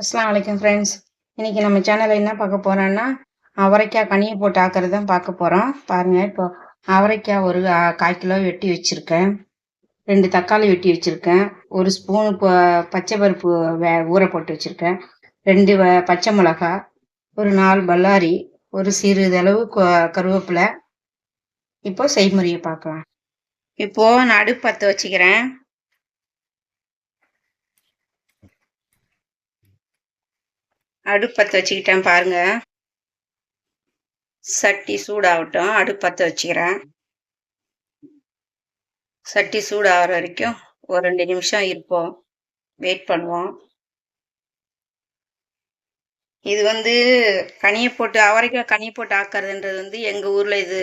அஸ்ஸலாமு அலைக்கும் ஃப்ரெண்ட்ஸ். இன்னைக்கு நம்ம சேனல்ல என்ன பார்க்க போறோம்னா, அவரைக்காய் கனியை போட்டு ஆக்குறது தான் பார்க்க போறோம். பாருங்க, இப்போ அவரைக்காய் ஒரு 1/4 கிலோ வெட்டி வச்சிருக்கேன். 2 தக்காளி வெட்டி வச்சிருக்கேன். 1 ஸ்பூன் பச்சை பருப்பு ஊற போட்டு வச்சிருக்கேன். 2 பச்சை மிளகாய், ஒரு 4 பல்லாரி, ஒரு சிறிதளவு கருவேப்பிலை. இப்போ செய்முறையை பார்க்கலாம். இப்போ நான் அடுப்பு பற்ற வச்சுக்கிறேன். அடுப்பு பற்ற வச்சுக்கிட்டேன் பாருங்க. சட்டி சூடாகட்டும். அடுப்பு பற்ற வச்சுக்கிறேன். சட்டி சூடாகிற வரைக்கும் ஒரு 2 நிமிஷம் இருப்போம், வெயிட் பண்ணுவோம். இது கனியை போட்டு அவரைக்காய் கனியை போட்டு ஆக்குறதுன்றது எங்கள் ஊரில் இது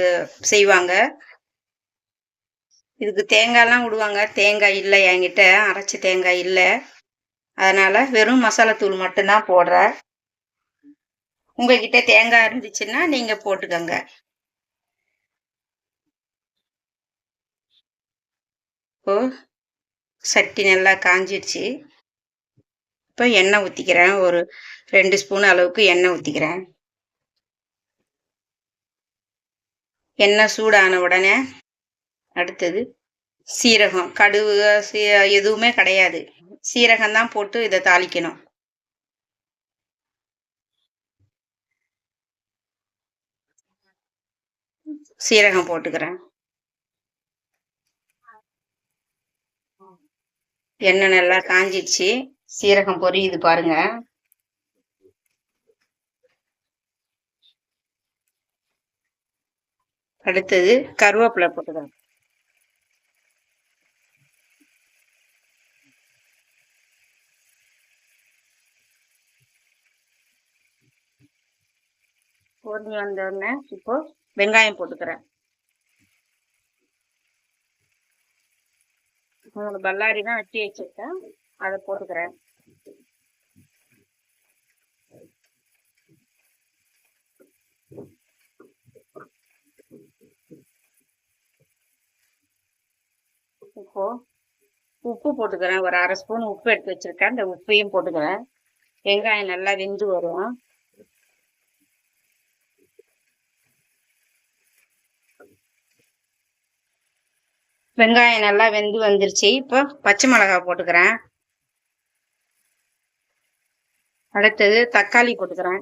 செய்வாங்க. இதுக்கு தேங்காய்லாம் விடுவாங்க. தேங்காய் இல்லை என்கிட்ட, அரைச்ச தேங்காய் இல்லை. அதனால் வெறும் மசாலாத்தூள் மட்டும்தான் போடுறேன். உங்ககிட்ட தேங்காய் இருந்துச்சுன்னா நீங்கள் போட்டுக்கோங்க. இப்போ சட்டி நல்லா காஞ்சிடுச்சு. இப்போ எண்ணெய் ஊற்றிக்கிறேன். ஒரு 2 ஸ்பூன் அளவுக்கு எண்ணெய் ஊற்றிக்கிறேன். எண்ணெய் சூடான உடனே அடுத்தது சீரகம், கடுகு எதுவுமே கிடையாது. சீரகம் தான் போட்டு இதை தாளிக்கணும். சீரகம் போட்டுக்கிறேன். எண்ணெய் நல்லா காஞ்சிடுச்சு. சீரகம் பொரியுது பாருங்க. அடுத்தது கருவேப்பிலை போட்டுக்கிறேன். பொரிஞ்சு வந்தோடனே இப்போ வெங்காயம் போட்டுக்கிறேன். 3 பல்லாரி தான் வெட்டி வச்சிருக்கேன், அதை போட்டுக்கிறேன். இப்போ உப்பு போட்டுக்கிறேன். ஒரு 1/2 ஸ்பூன் உப்பு எடுத்து வச்சிருக்கேன். அந்த உப்பையும் போட்டுக்கிறேன். வெங்காயம் நல்லா வெந்து வரும். வெங்காயம் நல்லா வெந்து வந்துருச்சு. இப்போ பச்சை மிளகாய் போட்டுக்கிறேன். அடுத்தது தக்காளி போட்டுக்கிறேன்.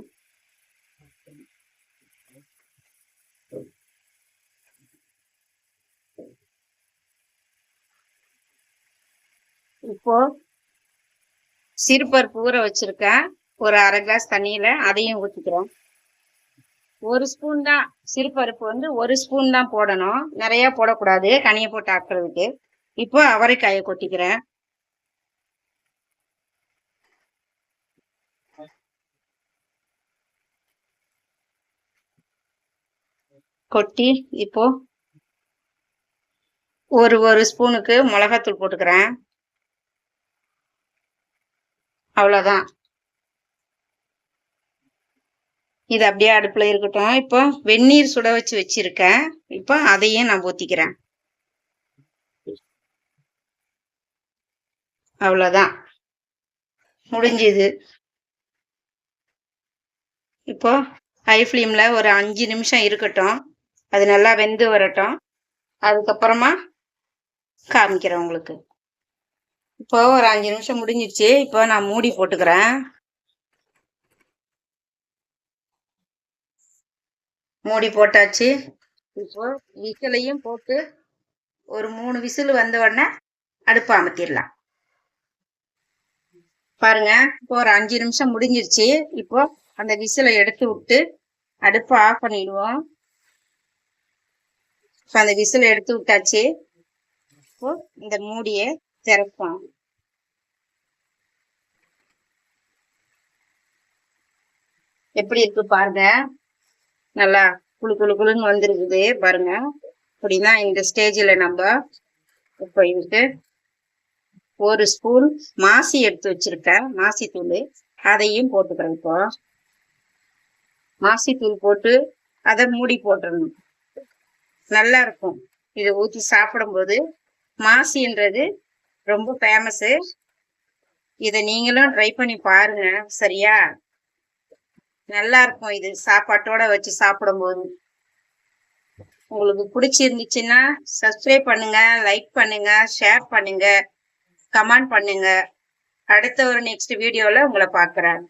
இப்போ சிறுபருப்பு ஊற வச்சிருக்கேன். ஒரு 1/2 கிளாஸ் தண்ணியில அதையும் ஊற்றிக்கிறேன். 1 ஸ்பூன் தான் சிறுபருப்பு 1 ஸ்பூன் தான் போடணும், நிறைய போடக்கூடாது கனியை போட்டு ஆக்குறதுக்கு. இப்போ அவரைக்காயை கொட்டிக்கிறேன். கொட்டி இப்போ ஒரு ஸ்பூனுக்கு மிளகாத்தூள் போட்டுக்கிறேன். அவ்வளோதான். இது அப்படியே அடுப்புல இருக்கட்டும். இப்போ வெந்நீர் சுட வச்சு வச்சிருக்கேன். இப்போ அதையும் நான் ஊத்திக்கிறேன். அவ்வளோதான், முடிஞ்சுது. இப்போ ஹை ஃப்ளேம்ல ஒரு 5 நிமிஷம் இருக்கட்டும். அது நல்லா வெந்து வரட்டும். அதுக்கப்புறமா காமிக்கிறேன் உங்களுக்கு. இப்போ ஒரு 5 நிமிஷம் முடிஞ்சிடுச்சு. இப்போ நான் மூடி போட்டுக்கிறேன். மூடி போட்டாச்சு. இப்போ விசிலையும் போட்டு ஒரு 3 விசில் வந்த உடனே அடுப்பு அமர்த்திடலாம். பாருங்க, இப்போ ஒரு 5 நிமிஷம் முடிஞ்சிருச்சு. இப்போ அந்த விசிலை எடுத்து விட்டு அடுப்பை ஆஃப் பண்ணிடுவோம். இப்போ அந்த விசிலை எடுத்து விட்டாச்சு. இப்போ இந்த மூடியை திறப்போம். எப்படி இருக்கு பாருங்க. நல்லா குளுன்னு வந்துருக்குது பாருங்க. அப்படிதான் இந்த ஸ்டேஜில் நம்ம இப்போ இதுக்கு 1 ஸ்பூன் மாசி எடுத்து வச்சிருக்கேன், மாசி தூள். அதையும் போட்டுக்கிறேன். இப்போ மாசி தூள் போட்டு அதை மூடி போட்டுடணும். நல்லா இருக்கும். இதை ஊற்றி சாப்பிடும்போது மாசின்றது ரொம்ப ஃபேமஸு. இதை நீங்களும் ட்ரை பண்ணி பாருங்க. சரியா? நல்லா இருக்கும். இது சாப்பாட்டோட வச்சு சாப்பிடும்போது. உங்களுக்கு பிடிச்சிருந்துச்சுன்னா சப்ஸ்கிரைப் பண்ணுங்க, லைக் பண்ணுங்க, ஷேர் பண்ணுங்க, கமெண்ட் பண்ணுங்க. அடுத்த ஒரு நெக்ஸ்ட் வீடியோல உங்களை பார்க்குறேன்.